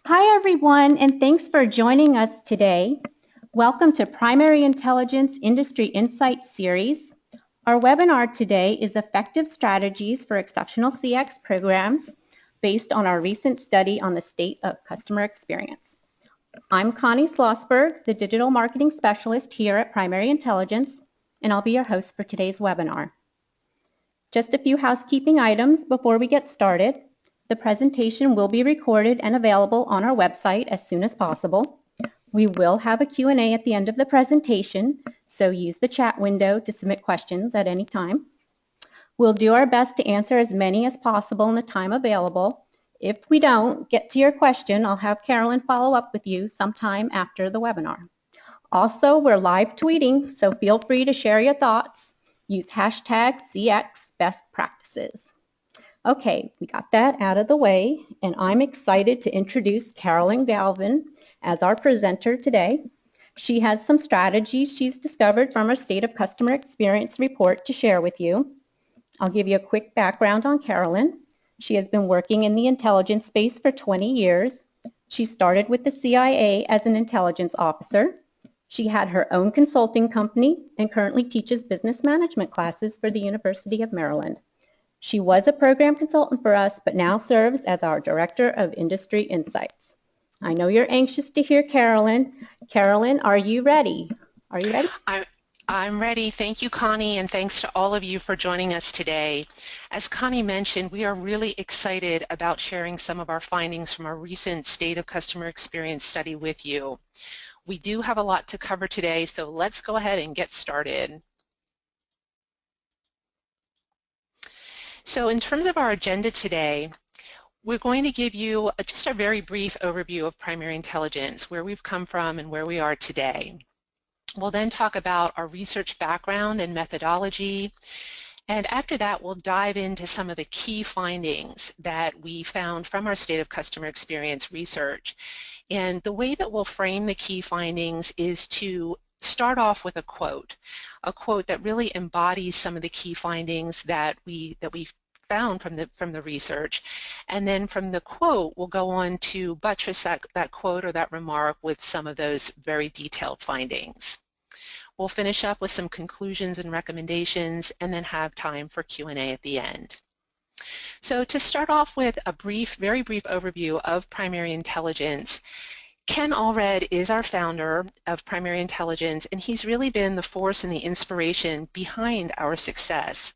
Hi everyone, and thanks for joining us today. Welcome to Primary Intelligence Industry Insights Series. Our webinar today is Effective Strategies for Exceptional CX Programs based on our recent study on the state of customer experience. I'm Connie Schlossberg, the Digital Marketing Specialist here at Primary Intelligence, and I'll be your host for today's webinar. Just a few housekeeping items before we get started. The presentation will be recorded and available on our website as soon as possible. We will have a Q&A at the end of the presentation, so use the chat window to submit questions at any time. We'll do our best to answer as many as possible in the time available. If we don't get to your question, I'll have Carolyn follow up with you sometime after the webinar. Also, we're live tweeting, so feel free to share your thoughts. Use hashtag CXBestPractices. Okay, we got that out of the way, and I'm excited to introduce Carolyn Galvin as our presenter today. She has some strategies she's discovered from our State of Customer Experience report to share with you. I'll give you a quick background on Carolyn. She has been working in the intelligence space for 20 years. She started with the CIA as an intelligence officer. She had her own consulting company and currently teaches business management classes for the University of Maryland. She was a program consultant for us, but now serves as our Director of Industry Insights. I know you're anxious to hear Carolyn. Carolyn, are you ready? Are you ready? I'm ready. Thank you, Connie, and thanks to all of you for joining us today. As Connie mentioned, we are really excited about sharing some of our findings from our recent State of Customer Experience study with you. We do have a lot to cover today, so let's go ahead and get started. So in terms of our agenda today, we're going to give you just a very brief overview of primary intelligence, where we've come from and where we are today. We'll then talk about our research background and methodology, and after that we'll dive into some of the key findings that we found from our State of Customer Experience research. And the way that we'll frame the key findings is to start off with a quote that really embodies some of the key findings that we found from the research, and then from the quote we'll go on to buttress that quote or that remark with some of those very detailed findings. We'll finish up with some conclusions and recommendations and then have time for Q&A at the end. So to start off with a very brief overview of primary intelligence, Ken Allred is our founder of Primary Intelligence, and he's really been the force and the inspiration behind our success.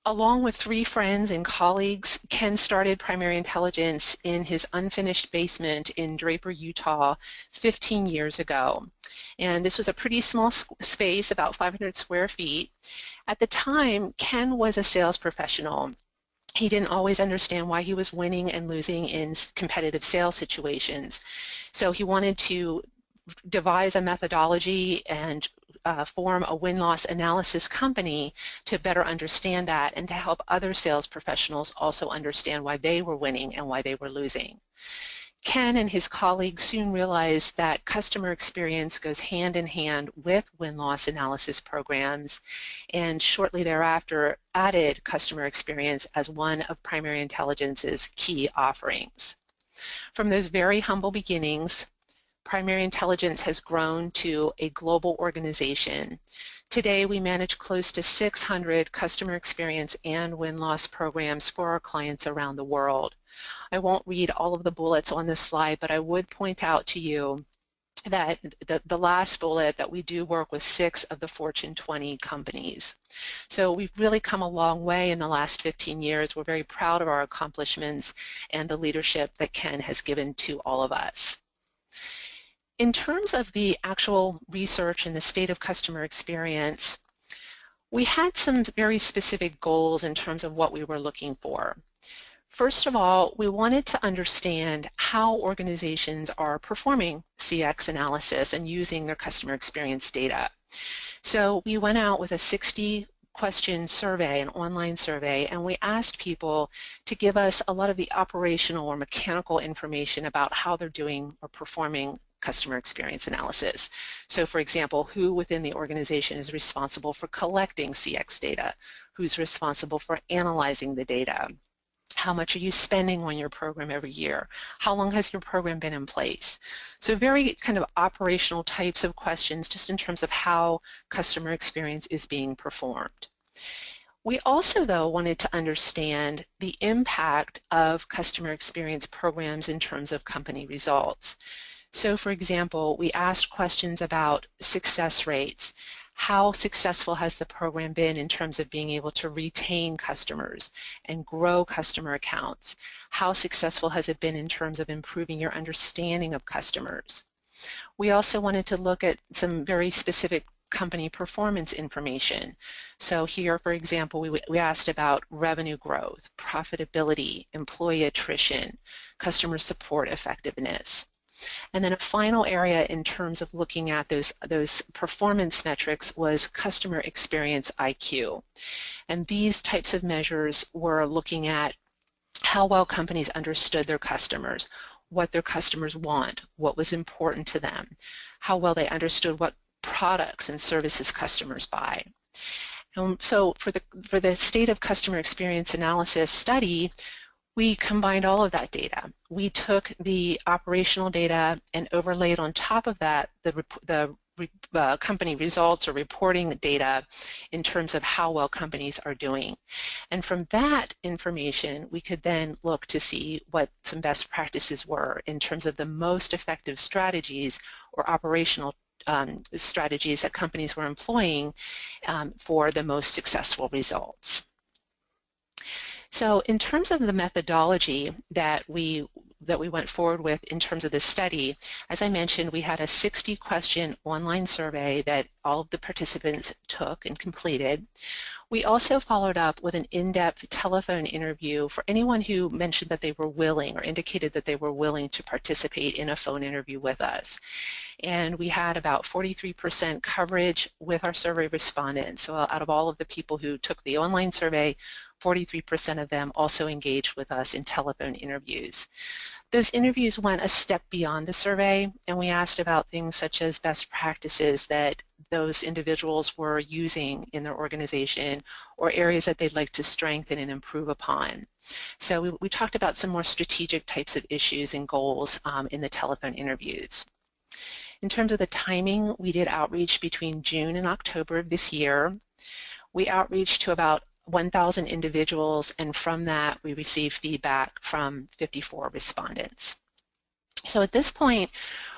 Along with 3 friends and colleagues, Ken started Primary Intelligence in his unfinished basement in Draper, Utah 15 years ago. And this was a pretty small space, about 500 square feet. At the time, Ken was a sales professional. He didn't always understand why he was winning and losing in competitive sales situations. So he wanted to devise a methodology and form a win-loss analysis company to better understand that and to help other sales professionals also understand why they were winning and why they were losing. Ken and his colleagues soon realized that customer experience goes hand in hand with win-loss analysis programs, and shortly thereafter added customer experience as one of Primary Intelligence's key offerings. From those very humble beginnings, Primary Intelligence has grown to a global organization. Today, we manage close to 600 customer experience and win-loss programs for our clients around the world. I won't read all of the bullets on this slide, but I would point out to you that the last bullet that we do work with 6 of the Fortune 20 companies. So we've really come a long way in the last 15 years. We're very proud of our accomplishments and the leadership that Ken has given to all of us. In terms of the actual research and the state of customer experience, we had some very specific goals in terms of what we were looking for. First of all, we wanted to understand how organizations are performing CX analysis and using their customer experience data. So we went out with a 60-question survey, an online survey, and we asked people to give us a lot of the operational or mechanical information about how they're doing or performing customer experience analysis. So for example, who within the organization is responsible for collecting CX data? Who's responsible for analyzing the data? How much are you spending on your program every year? How long has your program been in place? So very kind of operational types of questions just in terms of how customer experience is being performed. We also, though, wanted to understand the impact of customer experience programs in terms of company results. So, for example, we asked questions about success rates. How successful has the program been in terms of being able to retain customers and grow customer accounts? How successful has it been in terms of improving your understanding of customers? We also wanted to look at some very specific company performance information. So here, for example, we asked about revenue growth, profitability, employee attrition, customer support effectiveness. And then a final area in terms of looking at those performance metrics was customer experience IQ. And these types of measures were looking at how well companies understood their customers, what their customers want, what was important to them, how well they understood what products and services customers buy. So for the state of customer experience analysis study, we combined all of that data. We took the operational data and overlaid on top of that the company results or reporting data in terms of how well companies are doing. And from that information, we could then look to see what some best practices were in terms of the most effective strategies or operational strategies that companies were employing for the most successful results. So in terms of the methodology that we went forward with in terms of this study, as I mentioned, we had a 60-question online survey that all of the participants took and completed. We also followed up with an in-depth telephone interview for anyone who mentioned that they were willing or indicated that they were willing to participate in a phone interview with us. And we had about 43% coverage with our survey respondents. So out of all of the people who took the online survey, 43% of them also engaged with us in telephone interviews. Those interviews went a step beyond the survey, and we asked about things such as best practices that those individuals were using in their organization or areas that they'd like to strengthen and improve upon. So we talked about some more strategic types of issues and goals in the telephone interviews. In terms of the timing, we did outreach between June and October of this year. We outreached to about 1,000 individuals, and from that we received feedback from 54 respondents. So at this point,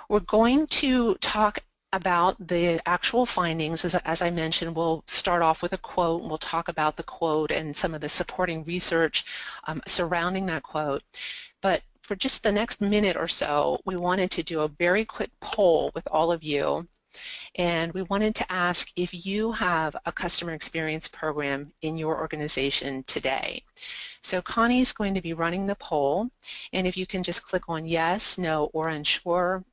we're going to talk about the actual findings. As I mentioned, we'll start off with a quote, and we'll talk about the quote and some of the supporting research surrounding that quote. But for just the next minute or so, we wanted to do a very quick poll with all of you, and we wanted to ask if you have a customer experience program in your organization today. So Connie's going to be running the poll, and if you can just click on yes, no, or unsure,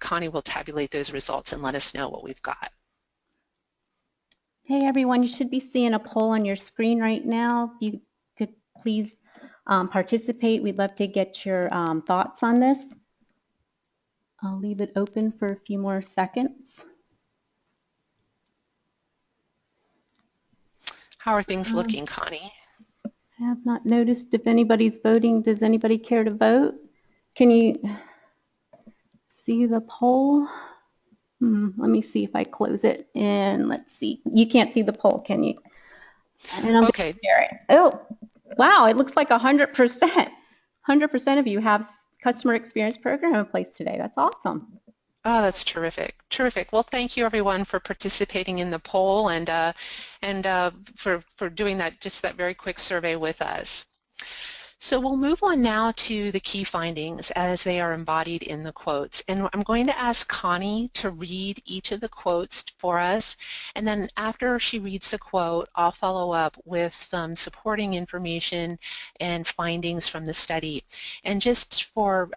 Connie will tabulate those results and let us know what we've got. Hey everyone, you should be seeing a poll on your screen right now. If you could please participate. We'd love to get your thoughts on this. I'll leave it open for a few more seconds. How are things looking, Connie? I have not noticed if anybody's voting. Does anybody care to vote? Can you see the poll? Let me see if I close it, and let's see. You can't see the poll, can you? And I'm okay. Gonna share it. Oh, wow, it looks like 100%. 100% of you have customer experience program in place today. That's awesome. Oh, that's terrific. Terrific. Well, thank you everyone for participating in the poll and for doing that, just that very quick survey with us. So we'll move on now to the key findings as they are embodied in the quotes. And I'm going to ask Connie to read each of the quotes for us. And then after she reads the quote, I'll follow up with some supporting information and findings from the study. And just for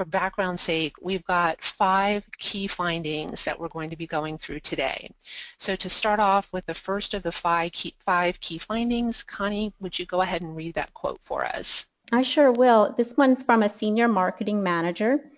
background's sake, we've got 5 key findings that we're going to be going through today. So to start off with the first of the 5 key findings, Connie, would you go ahead and read that quote for us? I sure will. This one's from a senior marketing manager.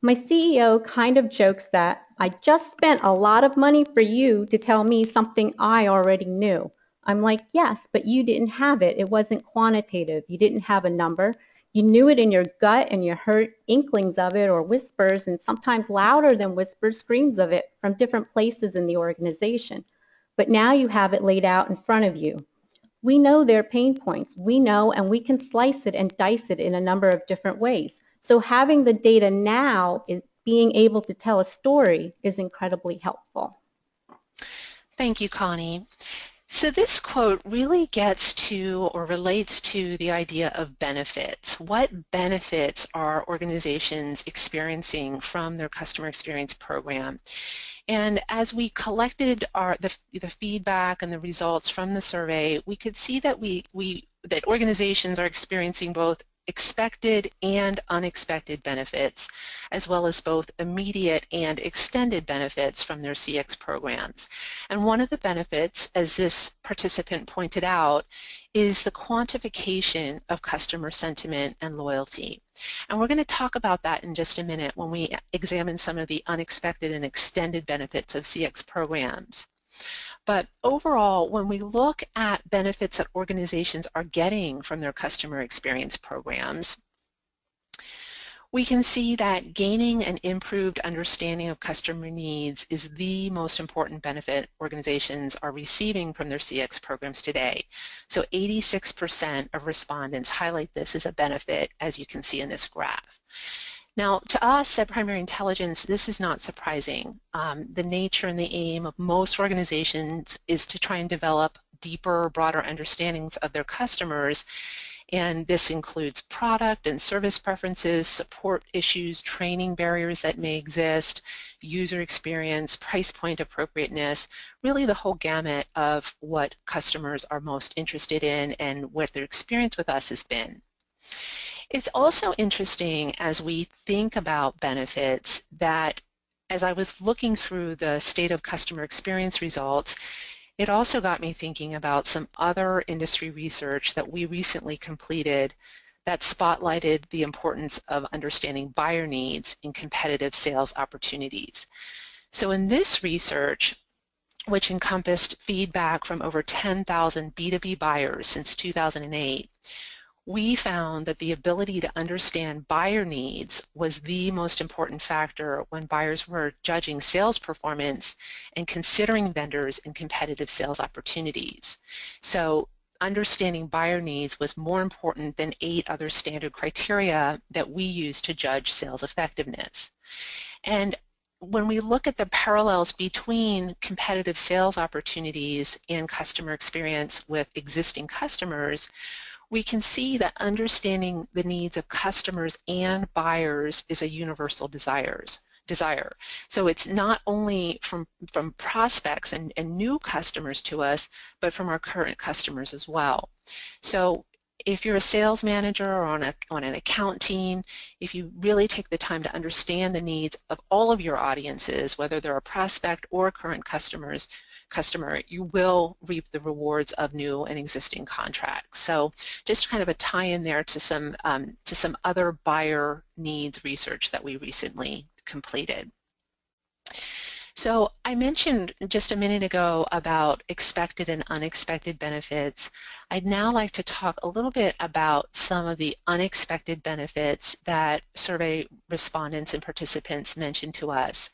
My CEO kind of jokes that I just spent a lot of money for you to tell me something I already knew. I'm like, yes, but you didn't have it. It wasn't quantitative. You didn't have a number. You knew it in your gut and you heard inklings of it or whispers and sometimes louder than whispers, screams of it from different places in the organization. But now you have it laid out in front of you. We know their pain points. We know and we can slice it and dice it in a number of different ways. So having the data now, being able to tell a story is incredibly helpful. Thank you, Connie. So this quote really gets to or relates to the idea of benefits. What benefits are organizations experiencing from their customer experience program? And as we collected the feedback and the results from the survey, we could see that that organizations are experiencing both expected and unexpected benefits, as well as both immediate and extended benefits from their CX programs. And one of the benefits, as this participant pointed out, is the quantification of customer sentiment and loyalty. And we're going to talk about that in just a minute when we examine some of the unexpected and extended benefits of CX programs. But overall, when we look at benefits that organizations are getting from their customer experience programs, we can see that gaining an improved understanding of customer needs is the most important benefit organizations are receiving from their CX programs today. So 86% of respondents highlight this as a benefit, as you can see in this graph. Now, to us at Primary Intelligence, this is not surprising. The nature and the aim of most organizations is to try and develop deeper, broader understandings of their customers, and this includes product and service preferences, support issues, training barriers that may exist, user experience, price point appropriateness, really the whole gamut of what customers are most interested in and what their experience with us has been. It's also interesting as we think about benefits that as I was looking through the state of customer experience results, it also got me thinking about some other industry research that we recently completed that spotlighted the importance of understanding buyer needs in competitive sales opportunities. So in this research, which encompassed feedback from over 10,000 B2B buyers since 2008, we found that the ability to understand buyer needs was the most important factor when buyers were judging sales performance and considering vendors in competitive sales opportunities. So understanding buyer needs was more important than 8 other standard criteria that we use to judge sales effectiveness. And when we look at the parallels between competitive sales opportunities and customer experience with existing customers, we can see that understanding the needs of customers and buyers is a universal desire. So it's not only from prospects and new customers to us, but from our current customers as well. So if you're a sales manager or on an account team, if you really take the time to understand the needs of all of your audiences, whether they're a prospect or current customer, you will reap the rewards of new and existing contracts. So just kind of a tie-in there to some other buyer needs research that we recently completed. So I mentioned just a minute ago about expected and unexpected benefits. I'd now like to talk a little bit about some of the unexpected benefits that survey respondents and participants mentioned to us.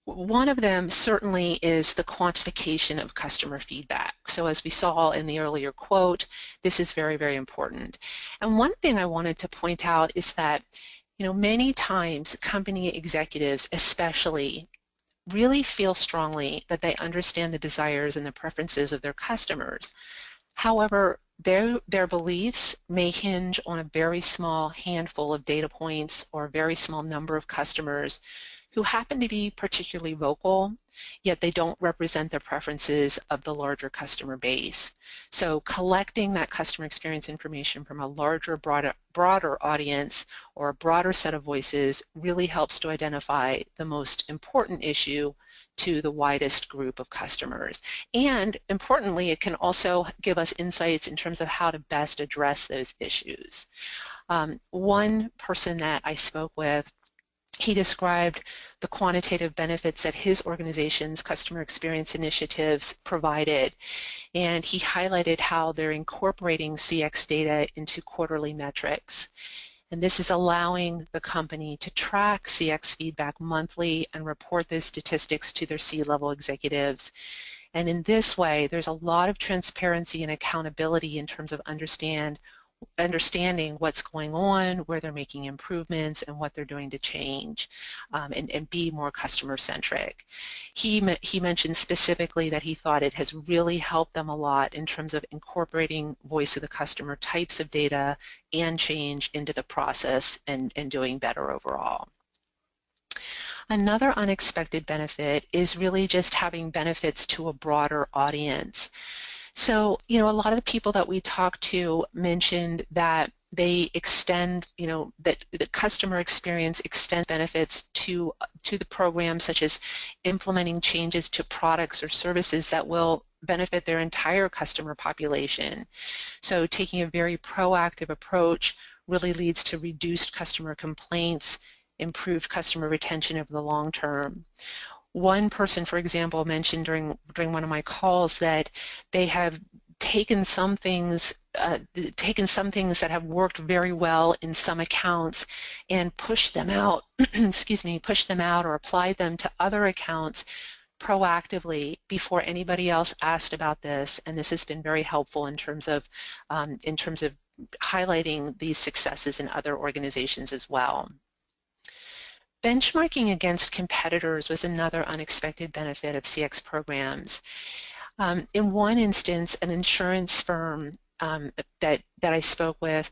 One of them certainly is the quantification of customer feedback. So as we saw in the earlier quote, this is very, very important. And one thing I wanted to point out is that, many times company executives especially really feel strongly that they understand the desires and the preferences of their customers. However, their beliefs may hinge on a very small handful of data points or a very small number of customers who happen to be particularly vocal, yet they don't represent the preferences of the larger customer base. So collecting that customer experience information from a larger, broader audience or a broader set of voices really helps to identify the most important issue to the widest group of customers. And importantly, it can also give us insights in terms of how to best address those issues. One person that I spoke with He described the quantitative benefits that his organization's customer experience initiatives provided, and he highlighted how they're incorporating CX data into quarterly metrics. And this is allowing the company to track CX feedback monthly and report those statistics to their C-level executives. And in this way, there's a lot of transparency and accountability in terms of understanding what's going on, where they're making improvements, and what they're doing to change, and be more customer-centric. He mentioned specifically that he thought it has really helped them a lot in terms of incorporating voice of the customer types of data and change into the process and doing better overall. Another unexpected benefit is really just having benefits to a broader audience. So, a lot of the people that we talked to mentioned that they extend, that the customer experience extends benefits to the program, such as implementing changes to products or services that will benefit their entire customer population. So taking a very proactive approach really leads to reduced customer complaints, improved customer retention over the long term. One person, for example, mentioned during one of my calls that they have taken some things that have worked very well in some accounts and pushed them out, pushed them out or applied them to other accounts proactively before anybody else asked about this, and this has been very helpful in terms of highlighting these successes in other organizations as well. Benchmarking against competitors was another unexpected benefit of CX programs. In one instance, an insurance firm that I spoke with,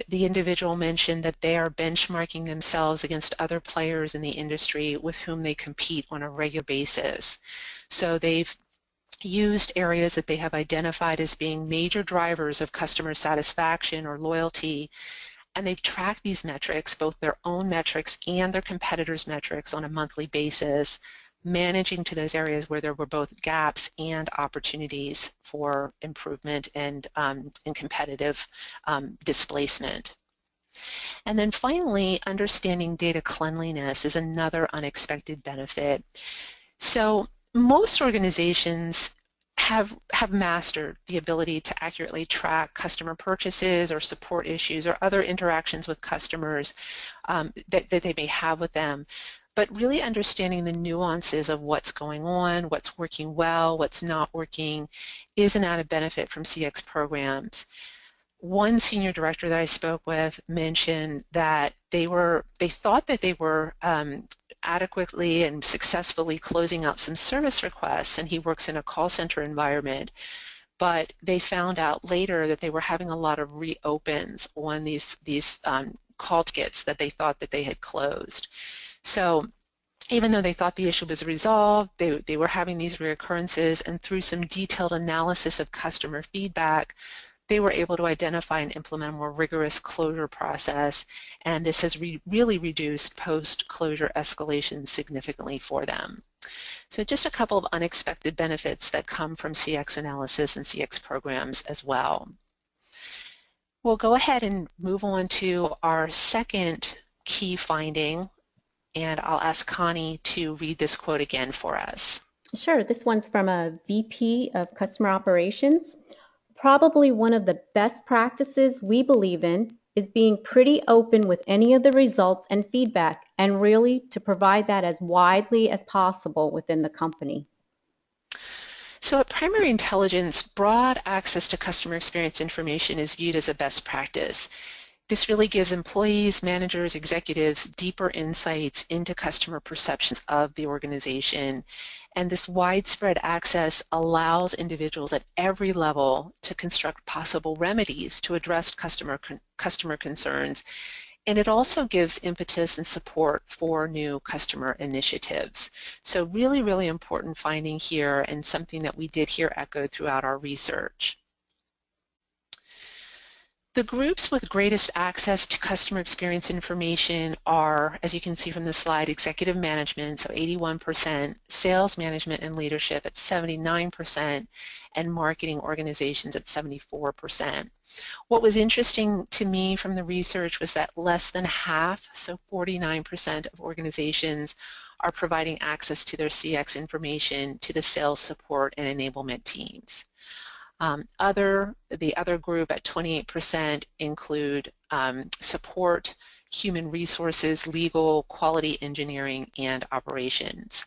the individual mentioned that they are benchmarking themselves against other players in the industry with whom they compete on a regular basis. So they've used areas that they have identified as being major drivers of customer satisfaction or loyalty, and they've tracked these metrics, both their own metrics and their competitors' metrics, on a monthly basis, managing to those areas where there were both gaps and opportunities for improvement and competitive displacement. And then finally, understanding data cleanliness is another unexpected benefit. So most organizations have mastered the ability to accurately track customer purchases or support issues or other interactions with customers that they may have with them. But really understanding the nuances of what's going on, what's working well, what's not working, is an added benefit from CX programs. One senior director that I spoke with mentioned that they thought that they were adequately and successfully closing out some service requests, and he works in a call center environment, but they found out later that they were having a lot of reopens on these call tickets that they thought that they had closed. So even though they thought the issue was resolved, they were having these reoccurrences, and through some detailed analysis of customer feedback, they were able to identify and implement a more rigorous closure process, and this has really reduced post-closure escalation significantly for them. So just a couple of unexpected benefits that come from CX analysis and CX programs as well. We'll go ahead and move on to our second key finding, and I'll ask Connie to read this quote again for us. Sure, this one's from a VP of Customer Operations. Probably one of the best practices we believe in is being pretty open with any of the results and feedback, and really to provide that as widely as possible within the company. So at Primary Intelligence, broad access to customer experience information is viewed as a best practice. This really gives employees, managers, executives deeper insights into customer perceptions of the organization. And this widespread access allows individuals at every level to construct possible remedies to address customer concerns. And it also gives impetus and support for new customer initiatives. So really, really important finding here, and something that we did hear echoed throughout our research. The groups with greatest access to customer experience information are, as you can see from the slide, executive management, so 81%, sales management and leadership at 79%, and marketing organizations at 74%. What was interesting to me from the research was that less than half, so 49% of organizations are providing access to their CX information to the sales support and enablement teams. The other group at 28% include support, human resources, legal, quality engineering, and operations.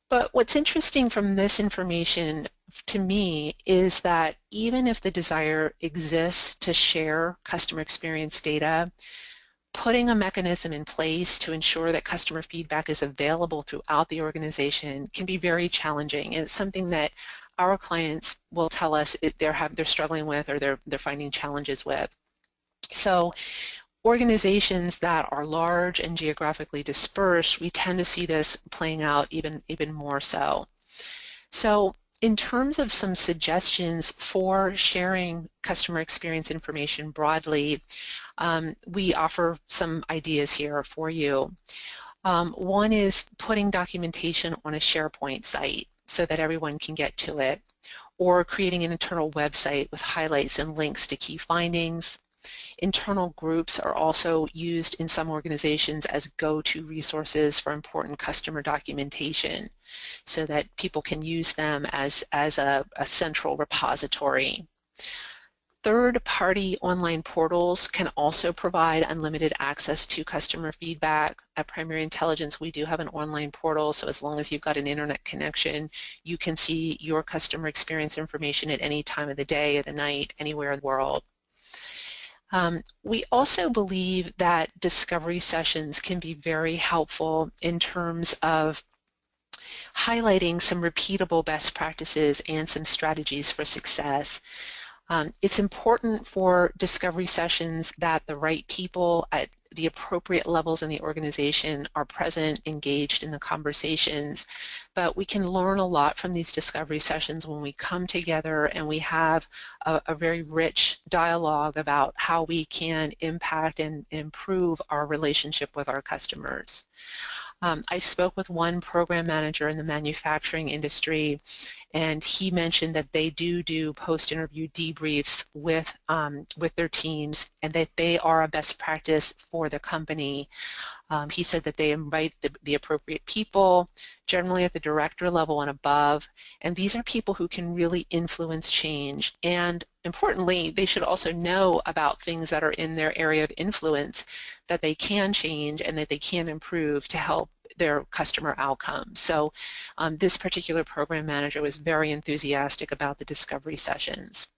But what's interesting from this information to me is that even if the desire exists to share customer experience data, putting a mechanism in place to ensure that customer feedback is available throughout the organization can be very challenging. And it's something that our clients will tell us they're struggling with or they're finding challenges with. So organizations that are large and geographically dispersed, we tend to see this playing out even more so. So in terms of some suggestions for sharing customer experience information broadly, we offer some ideas here for you. One is putting documentation on a SharePoint site so that everyone can get to it, or creating an internal website with highlights and links to key findings. Internal groups are also used in some organizations as go-to resources for important customer documentation so that people can use them as a central repository. Third-party online portals can also provide unlimited access to customer feedback. At Primary Intelligence, we do have an online portal, so as long as you've got an internet connection, you can see your customer experience information at any time of the day or the night, anywhere in the world. We also believe that discovery sessions can be very helpful in terms of highlighting some repeatable best practices and some strategies for success. It's important for discovery sessions that the right people at the appropriate levels in the organization are present, engaged in the conversations, but we can learn a lot from these discovery sessions when we come together and we have a very rich dialogue about how we can impact and improve our relationship with our customers. I spoke with one program manager in the manufacturing industry, and he mentioned that they do post-interview debriefs with their teams, and that they are a best practice for the company. He said that they invite the appropriate people, generally at the director level and above, and these are people who can really influence change. And importantly, they should also know about things that are in their area of influence that they can change and that they can improve to help their customer outcomes. So this particular program manager was very enthusiastic about the discovery sessions.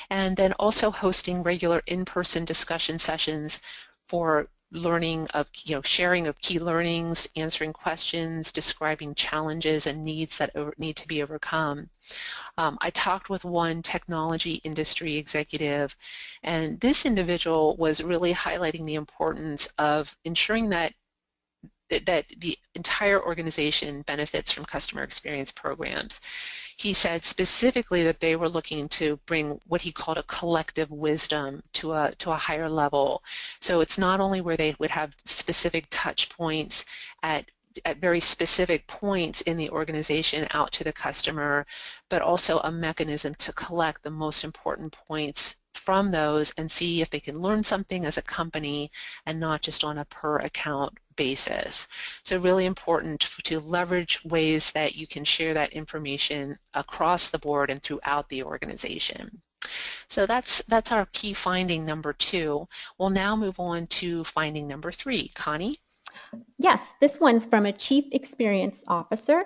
And then also hosting regular in-person discussion sessions for learning of, sharing of key learnings, answering questions, describing challenges and needs that need to be overcome. I talked with one technology industry executive, and this individual was really highlighting the importance of ensuring that the entire organization benefits from customer experience programs. He said specifically that they were looking to bring what he called a collective wisdom to a higher level. So it's not only where they would have specific touch points at very specific points in the organization out to the customer, but also a mechanism to collect the most important points from those and see if they can learn something as a company and not just on a per account basis. So really important to leverage ways that you can share that information across the board and throughout the organization. So that's our key finding number 2. We'll now move on to finding number 3. Connie? Yes, this one's from a Chief Experience Officer.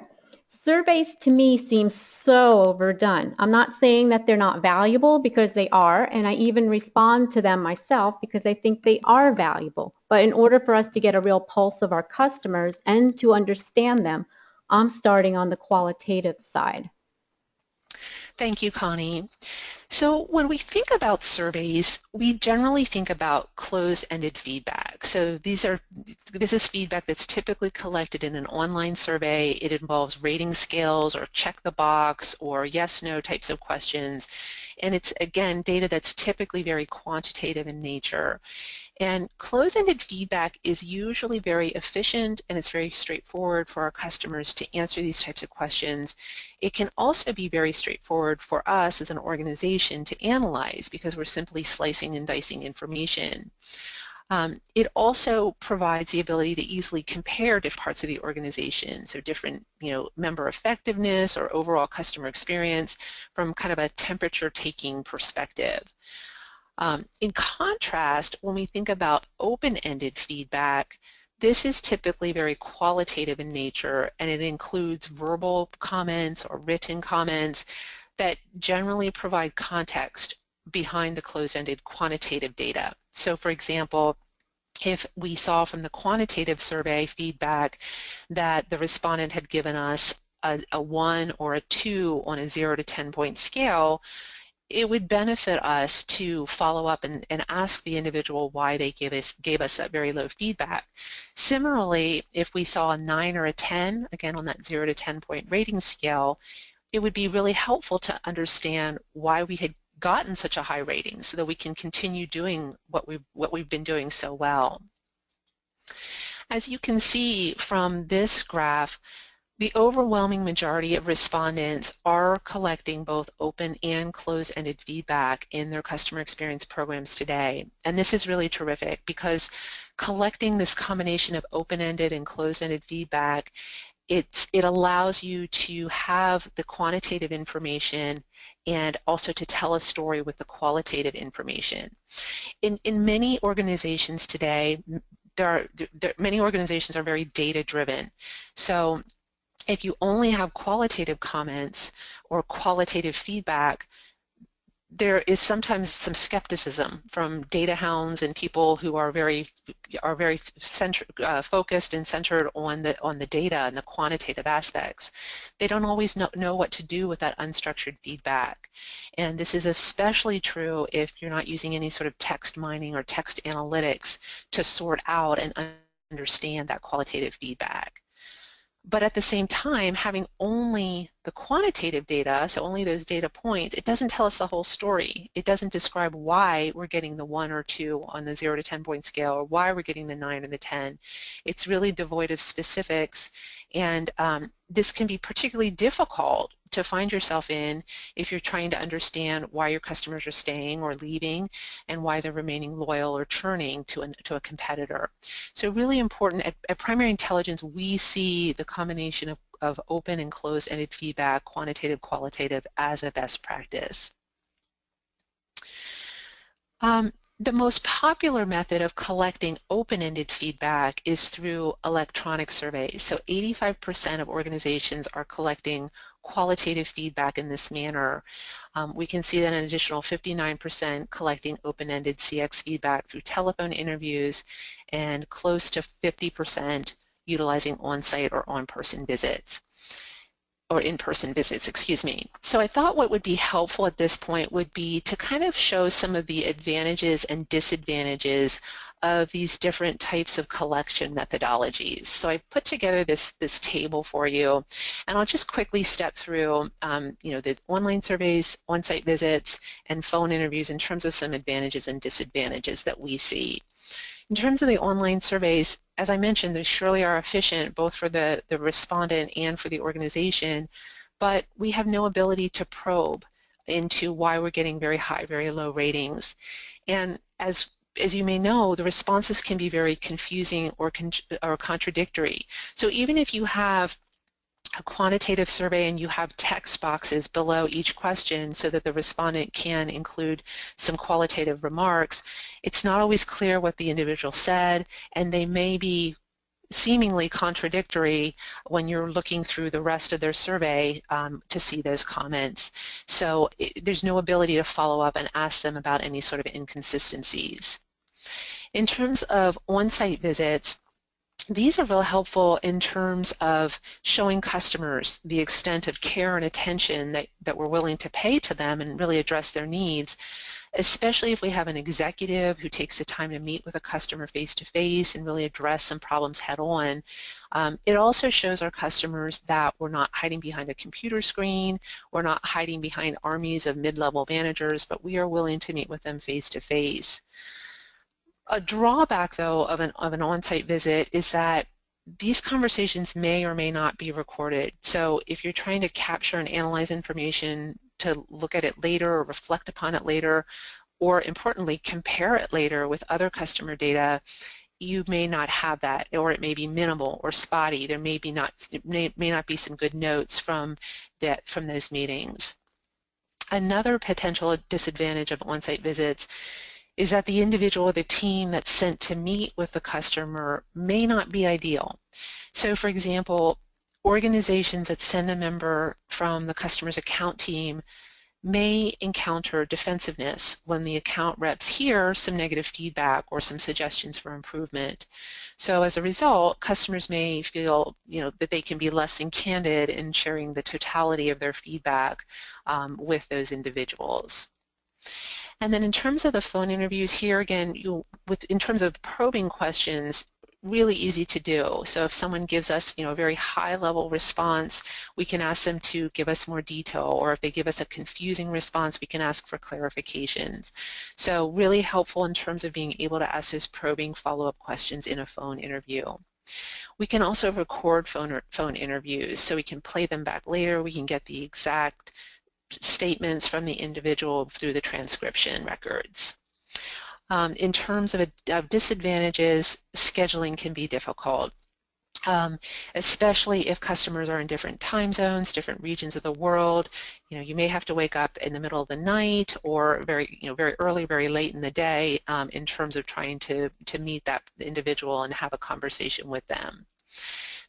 Surveys to me seem so overdone. I'm not saying that they're not valuable, because they are, and I even respond to them myself because I think they are valuable. But in order for us to get a real pulse of our customers and to understand them, I'm starting on the qualitative side. Thank you, Connie. So when we think about surveys, we generally think about closed-ended feedback. So this is feedback that's typically collected in an online survey. It involves rating scales or check the box or yes/no types of questions. and it's, again, data that's typically very quantitative in nature. And closed-ended feedback is usually very efficient, and it's very straightforward for our customers to answer these types of questions. It can also be very straightforward for us as an organization to analyze, because we're simply slicing and dicing information. It also provides the ability to easily compare different parts of the organization, so different, member effectiveness or overall customer experience from kind of a temperature-taking perspective. In contrast, when we think about open-ended feedback, this is typically very qualitative in nature, and it includes verbal comments or written comments that generally provide context behind the closed-ended quantitative data. So, for example, if we saw from the quantitative survey feedback that the respondent had given us a 1 or a 2 on a 0 to 10 point scale, it would benefit us to follow up and ask the individual why they gave us that very low feedback. Similarly, if we saw a 9 or a 10, again on that 0 to 10 point rating scale, it would be really helpful to understand why we had gotten such a high rating so that we can continue doing what we've been doing so well. As you can see from this graph, the overwhelming majority of respondents are collecting both open and closed-ended feedback in their customer experience programs today. And this is really terrific because collecting this combination of open-ended and closed-ended feedback, it allows you to have the quantitative information and also to tell a story with the qualitative information. In many organizations today, many organizations are very data-driven. So if you only have qualitative comments or qualitative feedback, there is sometimes some skepticism from data hounds and people who are very focused and centered on the data and the quantitative aspects. They don't always know what to do with that unstructured feedback. And this is especially true if you're not using any sort of text mining or text analytics to sort out and understand that qualitative feedback. But at the same time, having only the quantitative data, so only those data points, it doesn't tell us the whole story. It doesn't describe why we're getting the 1 or 2 on the 0 to 10 point scale or why we're getting the 9 or the 10. It's really devoid of specifics, and this can be particularly difficult to find yourself in if you're trying to understand why your customers are staying or leaving and why they're remaining loyal or churning to a competitor. So really important, at Primary Intelligence, we see the combination of open and closed-ended feedback, quantitative, qualitative, as a best practice. The most popular method of collecting open-ended feedback is through electronic surveys. So 85% of organizations are collecting qualitative feedback in this manner. We can see that an additional 59% collecting open-ended CX feedback through telephone interviews and close to 50% utilizing on-site or on-person visits. Or in-person visits, excuse me. So I thought what would be helpful at this point would be to kind of show some of the advantages and disadvantages of these different types of collection methodologies. So I put together this table for you, and I'll just quickly step through the online surveys, on-site visits, and phone interviews in terms of some advantages and disadvantages that we see. In terms of the online surveys, as I mentioned, they surely are efficient both for the respondent and for the organization, but we have no ability to probe into why we're getting very high, very low ratings. And as you may know, the responses can be very confusing or contradictory. So even if you have a quantitative survey and you have text boxes below each question so that the respondent can include some qualitative remarks, it's not always clear what the individual said, and they may be seemingly contradictory when you're looking through the rest of their survey to see those comments. So there's no ability to follow up and ask them about any sort of inconsistencies. In terms of on-site visits, these are real helpful in terms of showing customers the extent of care and attention that we're willing to pay to them and really address their needs. especially if we have an executive who takes the time to meet with a customer face-to-face and really address some problems head-on. It also shows our customers that we're not hiding behind a computer screen, we're not hiding behind armies of mid-level managers, but we are willing to meet with them face-to-face. A drawback, though, of an on-site visit is that these conversations may or may not be recorded. So if you're trying to capture and analyze information to look at it later or reflect upon it later, or importantly, compare it later with other customer data, you may not have that, or it may be minimal or spotty. There may not be some good notes from those meetings. Another potential disadvantage of on-site visits is that the individual or the team that's sent to meet with the customer may not be ideal. So for example, organizations that send a member from the customer's account team may encounter defensiveness when the account reps hear some negative feedback or some suggestions for improvement. So as a result, customers may feel that they can be less than candid in sharing the totality of their feedback with those individuals. And then in terms of the phone interviews, here again, in terms of probing questions, really easy to do. So if someone gives us a very high-level response, we can ask them to give us more detail, or if they give us a confusing response, we can ask for clarifications. So really helpful in terms of being able to ask those probing follow-up questions in a phone interview. We can also record phone interviews, so we can play them back later. We can get the exact statements from the individual through the transcription records. In terms of disadvantages, scheduling can be difficult, especially if customers are in different time zones, different regions of the world. You may have to wake up in the middle of the night or very early, very late in the day in terms of trying to meet that individual and have a conversation with them.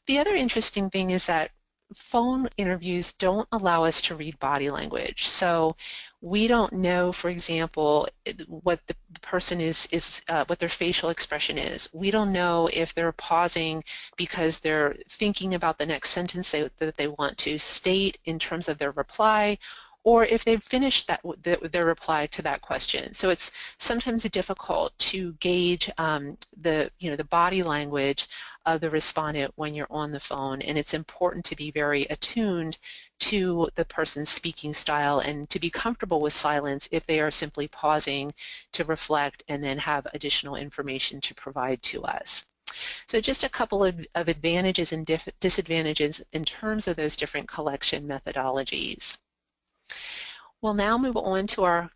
The other interesting thing is that phone interviews don't allow us to read body language. So we don't know, for example, what the person what their facial expression is. We don't know if they're pausing because they're thinking about the next sentence that they want to state in terms of their reply, or if they've finished their reply to that question. So it's sometimes difficult to gauge the body language of the respondent when you're on the phone, and it's important to be very attuned to the person's speaking style and to be comfortable with silence if they are simply pausing to reflect and then have additional information to provide to us. So just a couple of advantages and disadvantages in terms of those different collection methodologies. We'll now move on to our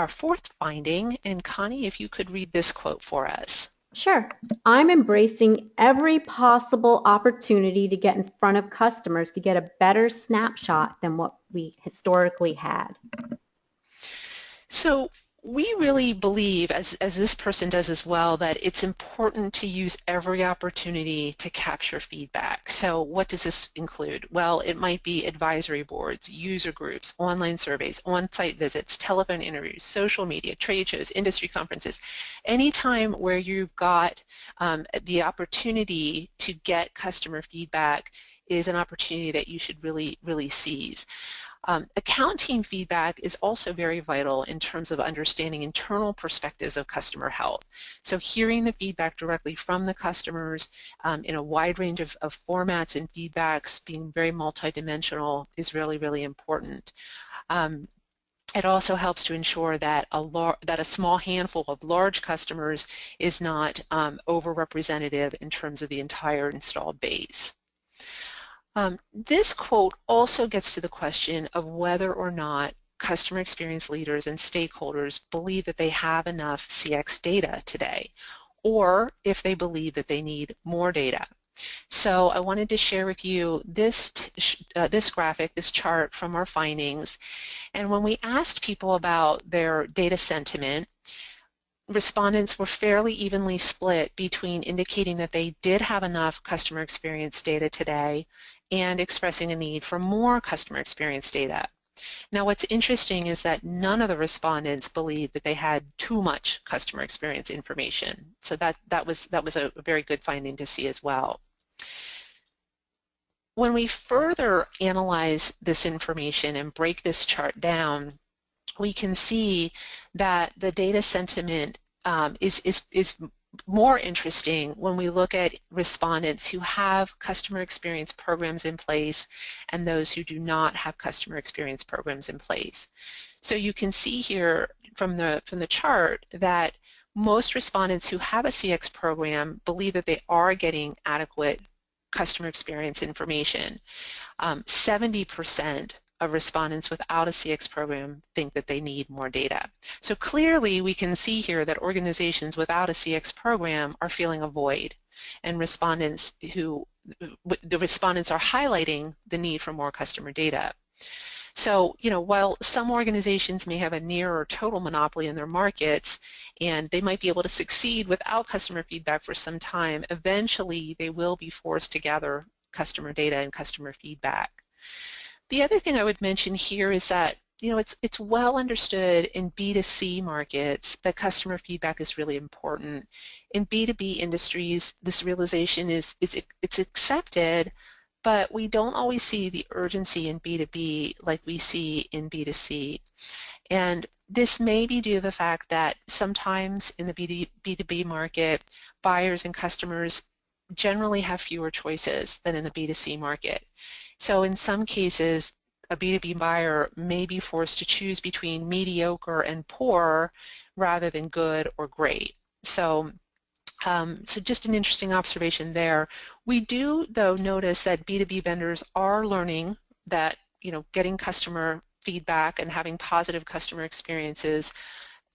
fourth finding, and Connie, if you could read this quote for us. Sure. I'm embracing every possible opportunity to get in front of customers to get a better snapshot than what we historically had. So we really believe, as this person does as well, that it's important to use every opportunity to capture feedback. So what does this include? Well, it might be advisory boards, user groups, online surveys, on-site visits, telephone interviews, social media, trade shows, industry conferences. Anytime where you've got the opportunity to get customer feedback is an opportunity that you should really seize. Account team feedback is also very vital in terms of understanding internal perspectives of customer health. So hearing the feedback directly from the customers in a wide range of formats and feedbacks, being very multidimensional, is really important. It also helps to ensure that a small handful of large customers is not overrepresentative in terms of the entire installed base. This quote also gets to the question of whether or not customer experience leaders and stakeholders believe that they have enough CX data today, or if they believe that they need more data. So I wanted to share with you this graphic, this chart from our findings. And when we asked people about their data sentiment, respondents were fairly evenly split between indicating that they did have enough customer experience data today and expressing a need for more customer experience data. Now what's interesting is that none of the respondents believed that they had too much customer experience information. So that was a very good finding to see as well. When we further analyze this information and break this chart down, we can see that the data sentiment is more interesting when we look at respondents who have customer experience programs in place and those who do not have customer experience programs in place. So you can see here from the chart that most respondents who have a CX program believe that they are getting adequate customer experience information. 70% of respondents without a CX program think that they need more data. So clearly we can see here that organizations without a CX program are feeling a void, and the respondents are highlighting the need for more customer data. So, while some organizations may have a near or total monopoly in their markets and they might be able to succeed without customer feedback for some time, eventually they will be forced to gather customer data and customer feedback. The other thing I would mention here is that it's well understood in B2C markets that customer feedback is really important. In B2B industries, this realization it's accepted, but we don't always see the urgency in B2B like we see in B2C. And this may be due to the fact that sometimes in the B2B market, buyers and customers generally have fewer choices than in the B2C market. So in some cases, a B2B buyer may be forced to choose between mediocre and poor rather than good or great. So just an interesting observation there. We do, though, notice that B2B vendors are learning that getting customer feedback and having positive customer experiences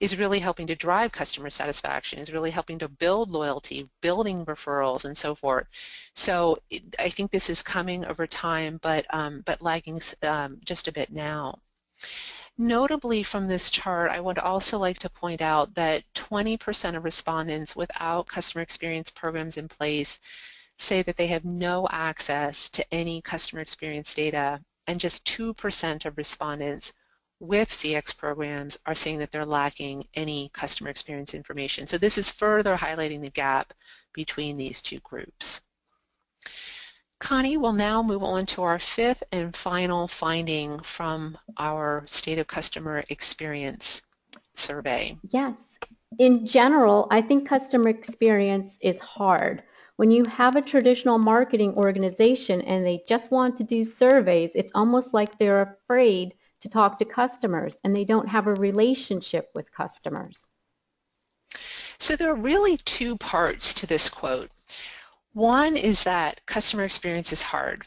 is really helping to drive customer satisfaction, is really helping to build loyalty, building referrals, and so forth. So I think this is coming over time, but lagging just a bit now. Notably from this chart, I would also like to point out that 20% of respondents without customer experience programs in place say that they have no access to any customer experience data, and just 2% of respondents with CX programs are saying that they're lacking any customer experience information. So this is further highlighting the gap between these two groups. Connie will now move on to our fifth and final finding from our State of Customer Experience survey. Yes. In general, I think customer experience is hard. When you have a traditional marketing organization and they just want to do surveys, it's almost like they're afraid to talk to customers and they don't have a relationship with customers. So there are really two parts to this quote. One is that customer experience is hard,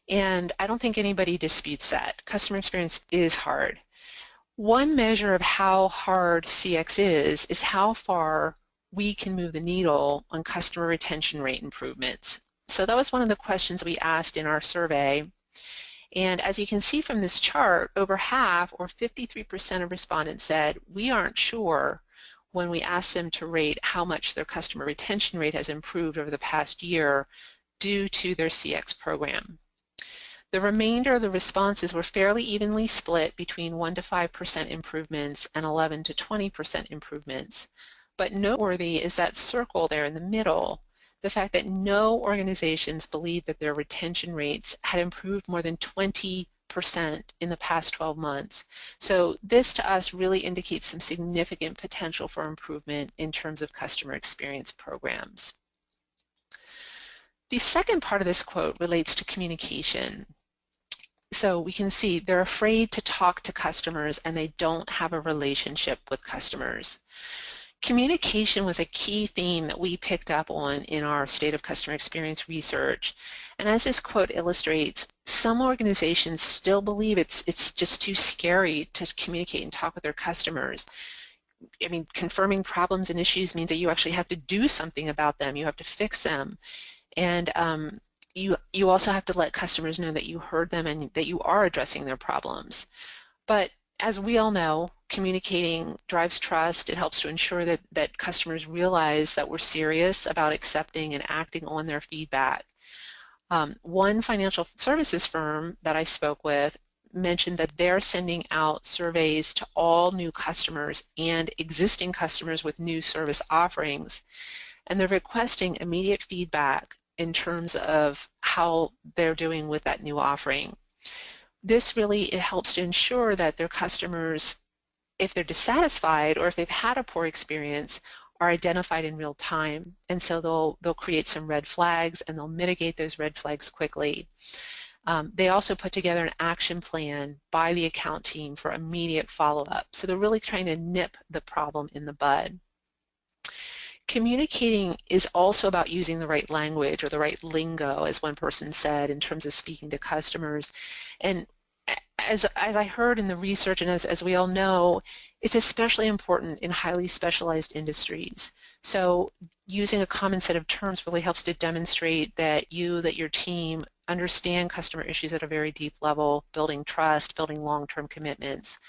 and I don't think anybody disputes that. Customer experience is hard. One measure of how hard CX is how far we can move the needle on customer retention rate improvements. So that was one of the questions we asked in our survey. And as you can see from this chart, over half, or 53% of respondents said, we aren't sure when we asked them to rate how much their customer retention rate has improved over the past year due to their CX program. The remainder of the responses were fairly evenly split between 1 to 5% improvements and 11 to 20% improvements. But noteworthy is that circle there in the middle, the fact that no organizations believed that their retention rates had improved more than 20% in the past 12 months. So this to us really indicates some significant potential for improvement in terms of customer experience programs. The second part of this quote relates to communication. So we can see they're afraid to talk to customers and they don't have a relationship with customers. Communication was a key theme that we picked up on in our State of Customer Experience research. And as this quote illustrates, some organizations still believe it's just too scary to communicate and talk with their customers. I mean, confirming problems and issues means that you actually have to do something about them. You have to fix them. And you also have to let customers know that you heard them and that you are addressing their problems. But as we all know, communicating drives trust. It helps to ensure that customers realize that we're serious about accepting and acting on their feedback. One financial services firm that I spoke with mentioned that they're sending out surveys to all new customers and existing customers with new service offerings, and they're requesting immediate feedback in terms of how they're doing with that new offering. This really it helps to ensure that their customers, if they're dissatisfied or if they've had a poor experience, are identified in real time. And so they'll create some red flags and they'll mitigate those red flags quickly. They also put together an action plan by the account team for immediate follow-up. So they're really trying to nip the problem in the bud. Communicating is also about using the right language or the right lingo, as one person said, in terms of speaking to customers. And as I heard in the research and as we all know, it's especially important in highly specialized industries. So using a common set of terms really helps to demonstrate that your team understand customer issues at a very deep level, building trust, building long-term commitments.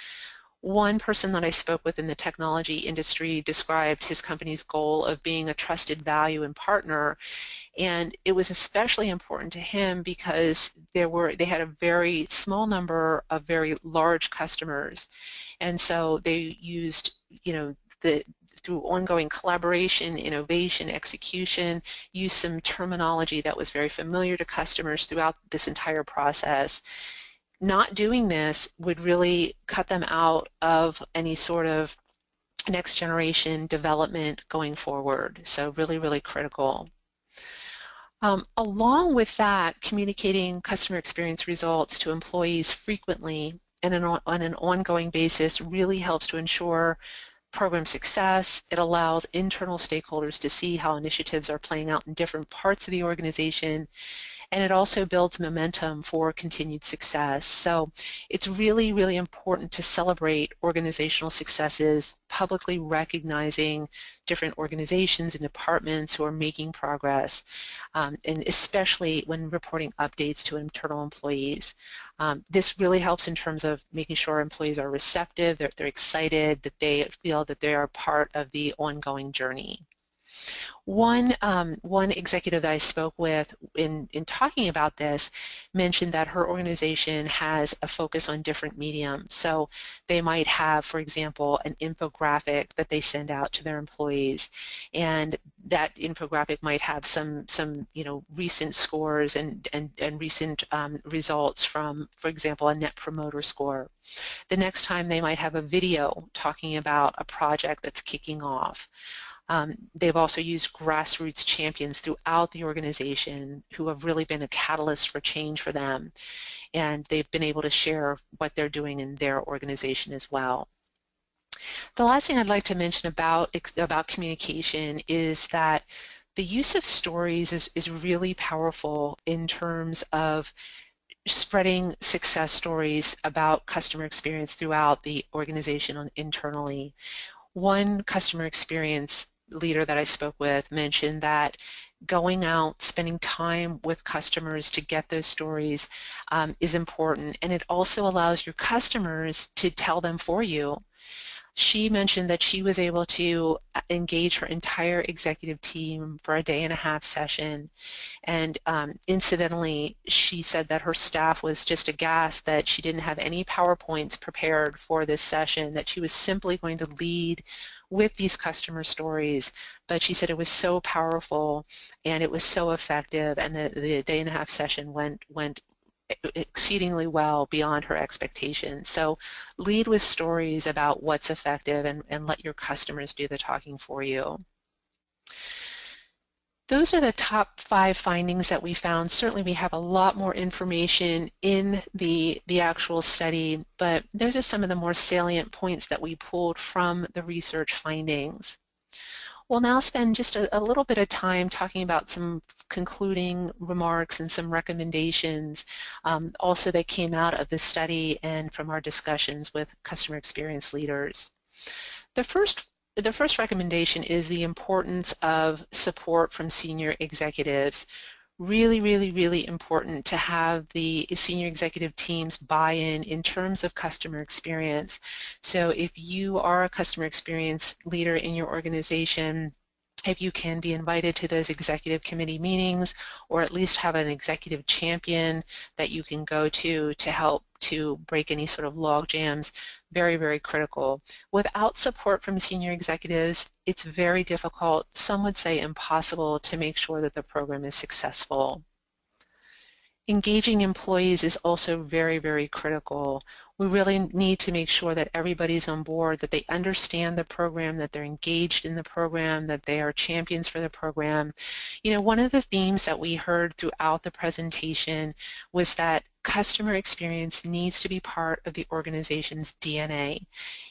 One person that I spoke with in the technology industry described his company's goal of being a trusted value and partner, and it was especially important to him because they had a very small number of very large customers, and so they used, through ongoing collaboration, innovation, execution, used some terminology that was very familiar to customers throughout this entire process. Not doing this would really cut them out of any sort of next generation development going forward. So really, really critical. Along with that, communicating customer experience results to employees frequently and on an ongoing basis really helps to ensure program success. It allows internal stakeholders to see how initiatives are playing out in different parts of the organization, and it also builds momentum for continued success. So it's really, really important to celebrate organizational successes, publicly recognizing different organizations and departments who are making progress, and especially when reporting updates to internal employees. This really helps in terms of making sure employees are receptive, they're excited, that they feel that they are part of the ongoing journey. One executive that I spoke with in talking about this mentioned that her organization has a focus on different mediums. So they might have, for example, an infographic that they send out to their employees, and that infographic might have some recent scores and recent results from, for example, a Net Promoter Score. The next time they might have a video talking about a project that's kicking off. They've also used grassroots champions throughout the organization who have really been a catalyst for change for them, and they've been able to share what they're doing in their organization as well. The last thing I'd like to mention about communication is that the use of stories is really powerful in terms of spreading success stories about customer experience throughout the organization internally. One customer experience leader that I spoke with mentioned that going out, spending time with customers to get those stories is important, and it also allows your customers to tell them for you. She mentioned that she was able to engage her entire executive team for a day-and-a-half session, and incidentally, she said that her staff was just aghast that she didn't have any PowerPoints prepared for this session, that she was simply going to lead with these customer stories. But she said it was so powerful and it was so effective, and the day-and-a-half session went exceedingly well beyond her expectations. So lead with stories about what's effective and let your customers do the talking for you. Those are the top 5 findings that we found. Certainly we have a lot more information in the actual study, but those are some of the more salient points that we pulled from the research findings. We'll now spend just a little bit of time talking about some concluding remarks and some recommendations also that came out of this study and from our discussions with customer experience leaders. The first recommendation is the importance of support from senior executives. Really, really, really important to have the senior executive teams buy in terms of customer experience. So if you are a customer experience leader in your organization, if you can be invited to those executive committee meetings, or at least have an executive champion that you can go to help to break any sort of log jams, very, very critical. Without support from senior executives, it's very difficult, some would say impossible, to make sure that the program is successful. Engaging employees is also very, very critical. We really need to make sure that everybody's on board, that they understand the program, that they're engaged in the program, that they are champions for the program. You know, one of the themes that we heard throughout the presentation was that customer experience needs to be part of the organization's DNA.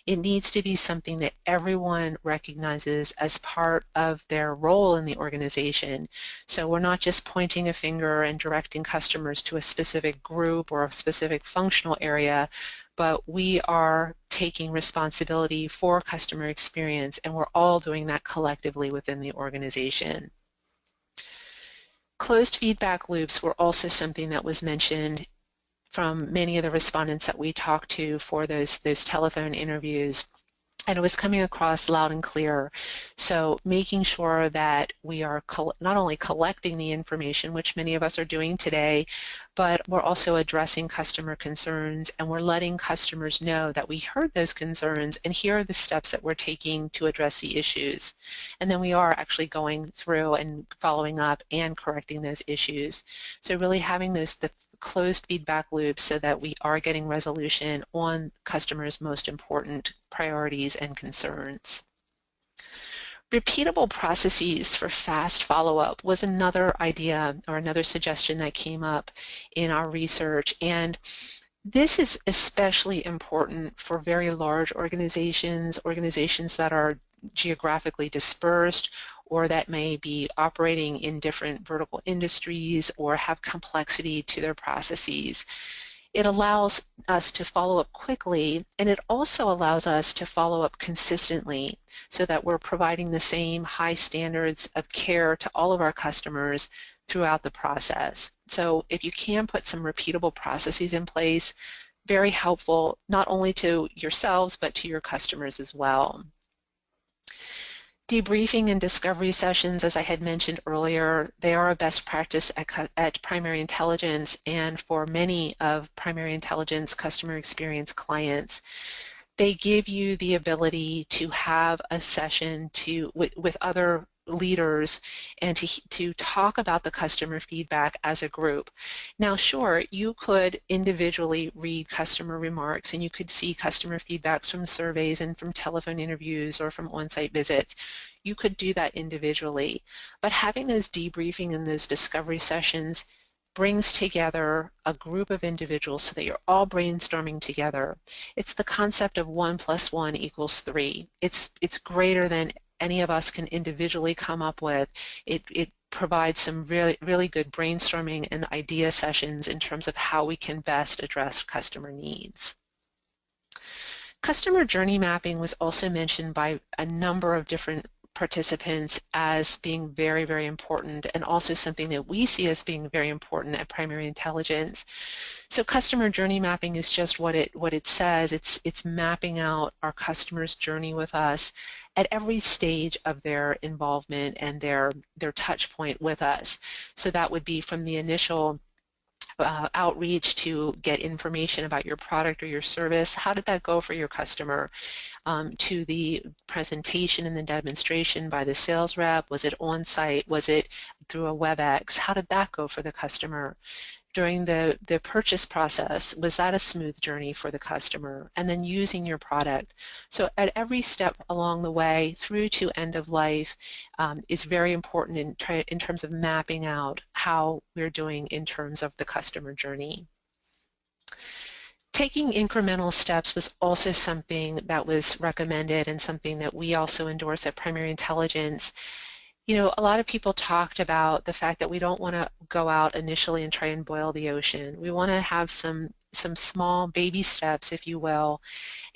It needs to be something that everyone recognizes as part of their role in the organization. So we're not just pointing a finger and directing customers to a specific group or a specific functional area, but we are taking responsibility for customer experience, and we're all doing that collectively within the organization. Closed feedback loops were also something that was mentioned from many of the respondents that we talked to for those telephone interviews. And it was coming across loud and clear. So making sure that we are not only collecting the information, which many of us are doing today, but we're also addressing customer concerns, and we're letting customers know that we heard those concerns and here are the steps that we're taking to address the issues. And then we are actually going through and following up and correcting those issues. So really having the closed feedback loops so that we are getting resolution on customers' most important priorities and concerns. Repeatable processes for fast follow-up was another idea or another suggestion that came up in our research, and this is especially important for very large organizations, organizations that are geographically dispersed or that may be operating in different vertical industries or have complexity to their processes. It allows us to follow up quickly, and it also allows us to follow up consistently so that we're providing the same high standards of care to all of our customers throughout the process. So if you can put some repeatable processes in place, very helpful not only to yourselves but to your customers as well. Debriefing and discovery sessions, as I had mentioned earlier, they are a best practice at Primary Intelligence, and for many of Primary Intelligence customer experience clients. They give you the ability to have a session with other leaders and to talk about the customer feedback as a group. Now sure, you could individually read customer remarks and you could see customer feedbacks from surveys and from telephone interviews or from on-site visits. You could do that individually, but having those debriefing and those discovery sessions brings together a group of individuals so that you're all brainstorming together. It's the concept of 1 + 1 = 3. It's greater than any of us can individually come up with. It provides some really good brainstorming and idea sessions in terms of how we can best address customer needs. Customer journey mapping was also mentioned by a number of different participants as being very, very important, and also something that we see as being very important at Primary Intelligence. So customer journey mapping is just what it says. It's mapping out our customer's journey with us at every stage of their involvement and their touch point with us. So that would be from the initial outreach to get information about your product or your service. How did that go for your customer? To the presentation and the demonstration by the sales rep? Was it on-site? Was it through a WebEx? How did that go for the customer? During the purchase process, was that a smooth journey for the customer? And then using your product. So at every step along the way through to end of life is very important in terms of mapping out how we're doing in terms of the customer journey. Taking incremental steps was also something that was recommended and something that we also endorse at Primary Intelligence. You know, a lot of people talked about the fact that we don't want to go out initially and try and boil the ocean. We want to have some small baby steps, if you will,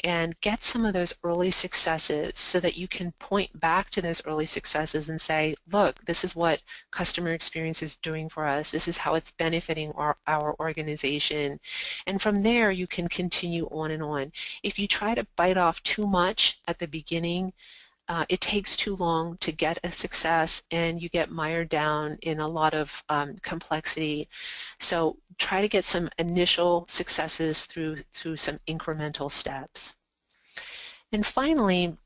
and get some of those early successes so that you can point back to those early successes and say, look, this is what customer experience is doing for us. This is how it's benefiting our organization. And from there, you can continue on and on. If you try to bite off too much at the beginning, it takes too long to get a success and you get mired down in a lot of complexity. So try to get some initial successes through some incremental steps. And finally,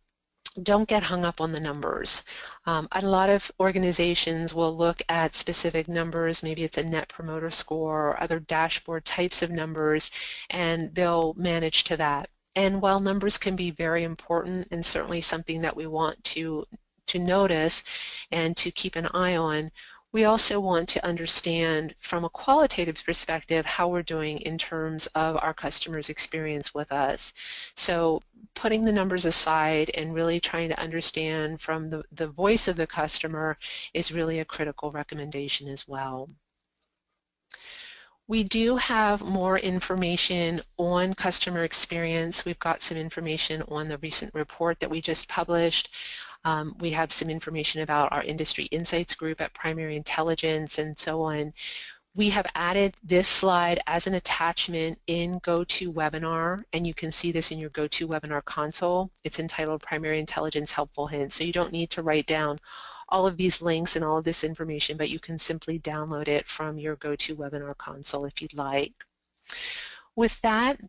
don't get hung up on the numbers. A lot of organizations will look at specific numbers, maybe it's a net promoter score or other dashboard types of numbers, and they'll manage to that. And while numbers can be very important and certainly something that we want to notice and to keep an eye on, we also want to understand from a qualitative perspective how we're doing in terms of our customers' experience with us. So putting the numbers aside and really trying to understand from the voice of the customer is really a critical recommendation as well. We do have more information on customer experience. We've got some information on the recent report that we just published. We have some information about our industry insights group at Primary Intelligence and so on. We have added this slide as an attachment in GoToWebinar, and you can see this in your GoToWebinar console. It's entitled Primary Intelligence Helpful Hints, so you don't need to write down all of these links and all of this information, but you can simply download it from your GoToWebinar console if you'd like. With that,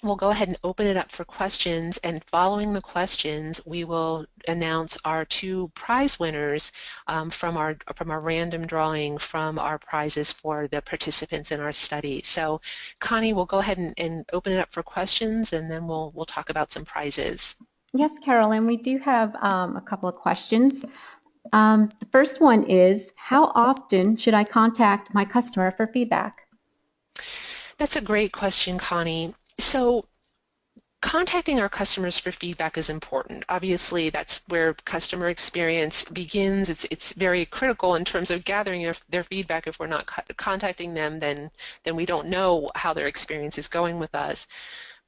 we'll go ahead and open it up for questions, and following the questions, we will announce our two prize winners from our random drawing from our prizes for the participants in our study. So, Connie, we'll go ahead and open it up for questions, and then we'll talk about some prizes. Yes, Carolyn, we do have a couple of questions. The first one is, how often should I contact my customer for feedback? That's a great question, Connie. So contacting our customers for feedback is important. Obviously, that's where customer experience begins. It's very critical in terms of gathering their feedback. If we're not contacting them, then we don't know how their experience is going with us.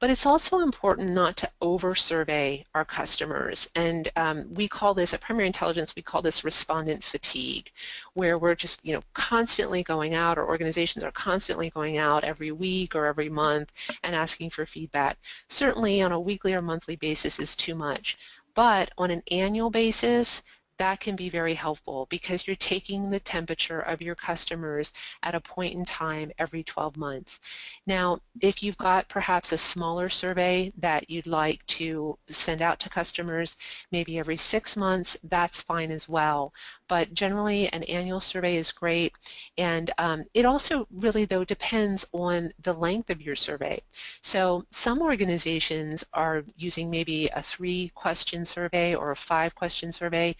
But it's also important not to over-survey our customers. And we call this, at Primary Intelligence, we call this respondent fatigue, where we're just constantly going out, or organizations are constantly going out every week or every month and asking for feedback. Certainly on a weekly or monthly basis is too much. But on an annual basis, that can be very helpful because you're taking the temperature of your customers at a point in time every 12 months. Now, if you've got perhaps a smaller survey that you'd like to send out to customers, maybe every 6 months, that's fine as well. But generally, an annual survey is great, and it also really, though, depends on the length of your survey. So some organizations are using maybe a 3-question survey or a 5-question survey.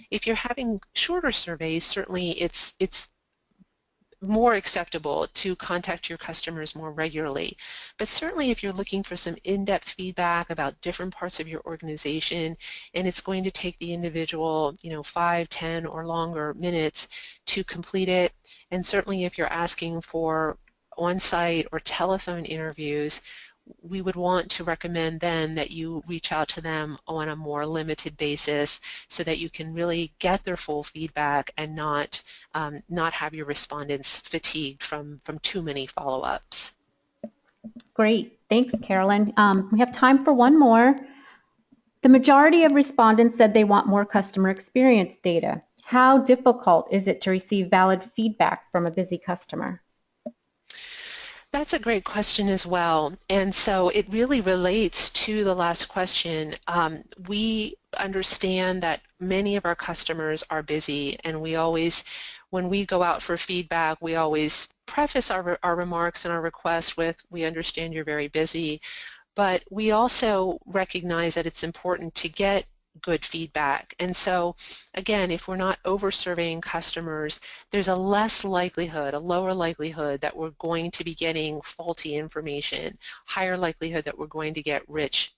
If you're having shorter surveys, certainly it's more acceptable to contact your customers more regularly. But certainly if you're looking for some in-depth feedback about different parts of your organization, and it's going to take the individual 5, 10 or longer minutes to complete it, and certainly if you're asking for on-site or telephone interviews, we would want to recommend then that you reach out to them on a more limited basis so that you can really get their full feedback and not have your respondents fatigued from too many follow-ups. Great. Thanks, Carolyn. We have time for one more. The majority of respondents said they want more customer experience data. How difficult is it to receive valid feedback from a busy customer? That's a great question as well, and so it really relates to the last question. We understand that many of our customers are busy, and we always, when we go out for feedback, we always preface our remarks and our requests with, we understand you're very busy, but we also recognize that it's important to get good feedback. And so, again, if we're not over-surveying customers, there's a lower likelihood that we're going to be getting faulty information, higher likelihood that we're going to get rich,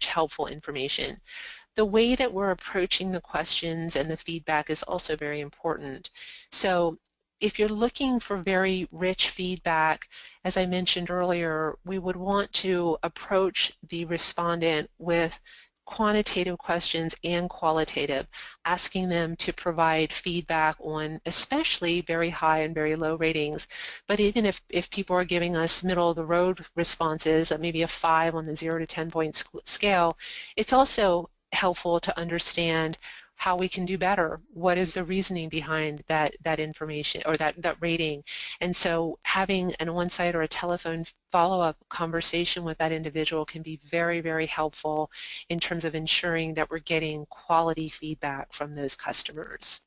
helpful information. The way that we're approaching the questions and the feedback is also very important. So if you're looking for very rich feedback, as I mentioned earlier, we would want to approach the respondent with quantitative questions and qualitative, asking them to provide feedback on especially very high and very low ratings. But even if people are giving us middle of the road responses, maybe a 5 on the 0 to 10 point scale, it's also helpful to understand how we can do better. What is the reasoning behind that information or that rating? And so having an on-site or a telephone follow-up conversation with that individual can be very, very helpful in terms of ensuring that we're getting quality feedback from those customers.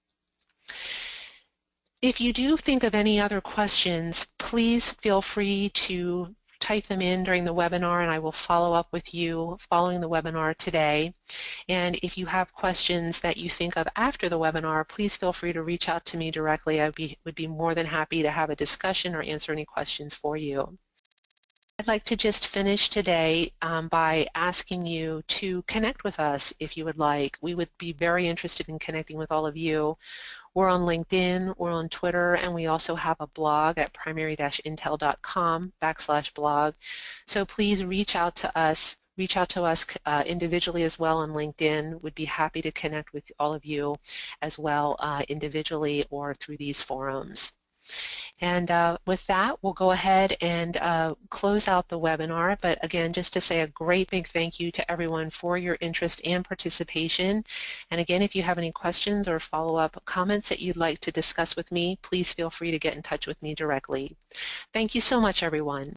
If you do think of any other questions, please feel free to type them in during the webinar, and I will follow up with you following the webinar today. And if you have questions that you think of after the webinar, please feel free to reach out to me directly. I would be more than happy to have a discussion or answer any questions for you. I'd like to just finish today by asking you to connect with us if you would like. We would be very interested in connecting with all of you. We're on LinkedIn, we're on Twitter, and we also have a blog at primary-intel.com/blog. So please reach out to us individually as well on LinkedIn. We'd be happy to connect with all of you as well individually or through these forums. And with that, we'll go ahead and close out the webinar. But again, just to say a great big thank you to everyone for your interest and participation. And again, if you have any questions or follow-up comments that you'd like to discuss with me, please feel free to get in touch with me directly. Thank you so much, everyone.